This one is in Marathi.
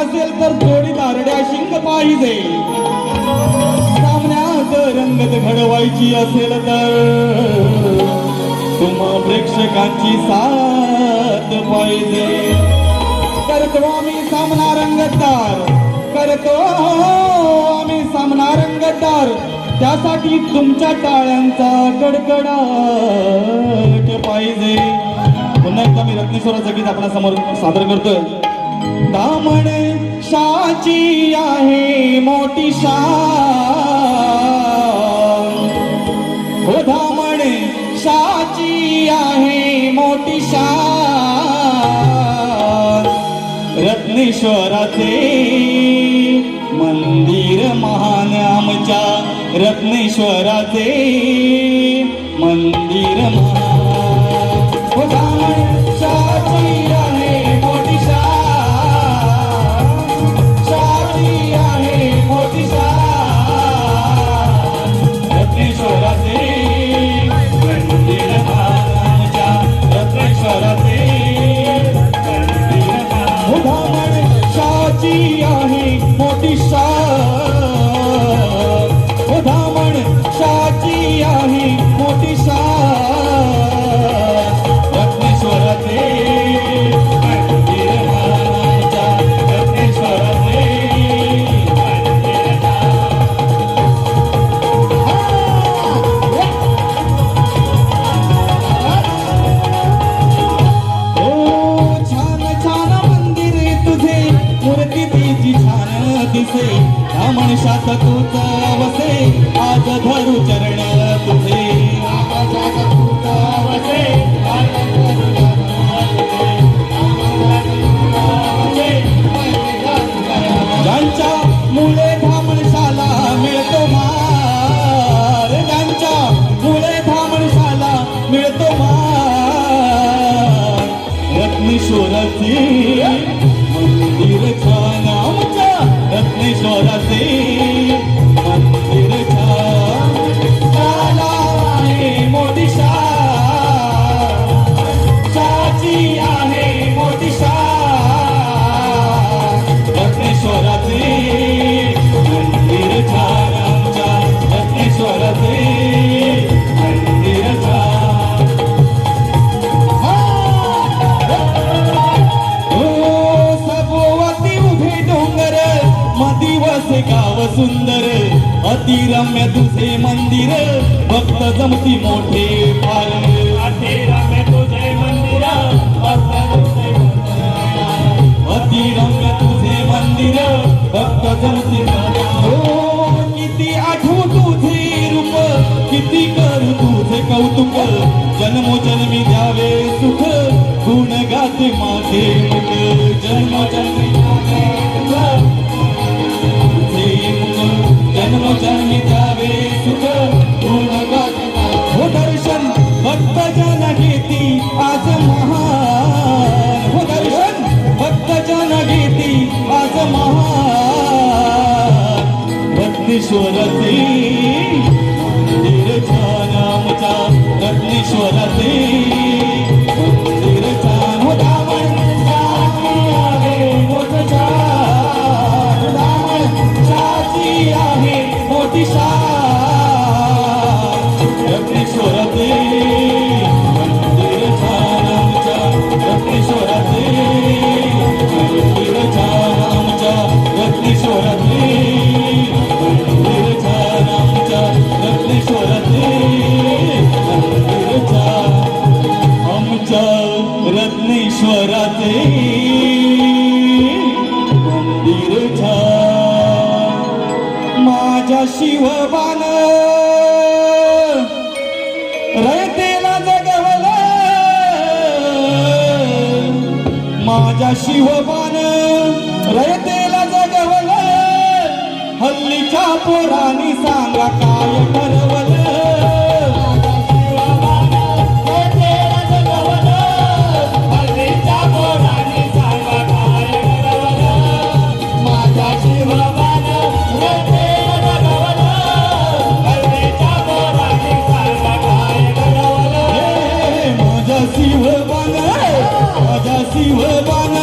असेल तर जोडीदार डॅशिंग पाहिजे. सामन्यात रंगत घडवायची असेल तर तुम्हा प्रेक्षकांची साथ पाहिजे. करतो आम्ही सामना रंगतदार, करतो आम्ही सामना रंगतदार. त्यासाठी तुमच्या टाळ्यांचा कडकडाट पाहिजे. पुन्हा एकदा मी रत्नेश्वराचं गीत आपल्या समोर सादर करतोय. दामण शाची आहे मोठी शान, हो दामण शाची आहे मोठी शान. रत्नेश्वराचे मंदिर महान आमच्या, रत्नेश्वराचे मंदिर महान. हो दामण शाची आहे मोठी शान, शाची आहे मोठी शान. रत्नेश्वराचे मंदिर महान आमच्या, रत्नेश्वराचे मंदिर महान. हो दामण शाची आहे मोठी शान, हो दामण शाची आहे मोठी शान. रत्नेश्वराचे मंदिर महाराजा, रत्नेश्वराचे मंदिर ओ छान छान मंदिर तुझे, मूर्ती तिची छान दिसे. या मनुष्यात तूच वसे, आज धरू चरण तुझे. ज्यांच्या मुळे धामणशाला मिळतो मार, ज्यांच्या मुळे धामणशाला मिळतो मार. रत्नेश्वराचे मंदिर छान आमच्या, रत्नेश्वराचे मंदिर छान. शाला आहे मोठी शान, शाची आहे मोठी शान. रत्नेश्वराचे मंदिर छान आमच्या, रत्नेश्वराचे मंदिर छान. ओ सभोवती उभे डोंगर, मदिवसे गाव सुंदर. अतिरम्य तुझे मंदिर, भक्त जमती मोठे फार. अतिरम्य तुझे मंदिर, भक्त जमती मोठे. अतिरम्य तुझे मंदिर, भक्त जमती मोठे. हो किती आठवू तुझे रूप, किती करू तुझे कौतुक. जन्मोजन्मी द्यावे सुख, गुण गाते माझे मुख. जन्मोजन्मी द्यावे सुख, जन्मोजन्मी द्यावे सुख, गुण गाते. हो दर्शन भक्तजन घेती आज महान, हो दर्शन भक्तजन घेती आज महान. रत्नेश्वराचे मंदिर छान आमच्या, रत्नेश्वराचे मंदिर छान. हो दामण शाची आहे मोठी शान, दामण शाची आहे मोठी शान. रत्नेश्वराचे मंदिर छान आमच्या, रत्नेश्वराचे मंदिर छान आमच्या, रत्नेश्वराचे मंदिर छान आमच्या, रत्नेश्वराचे मंदिर छान आमच्या, रत्नेश्वराचे मंदिर छान. माझ्या शिवबान रयतेला जगवलं, माझ्या शिवबान रयतेला जगवलं. हल्लीच्या पोरांनी सांगा काय ठरवलं. शिवबान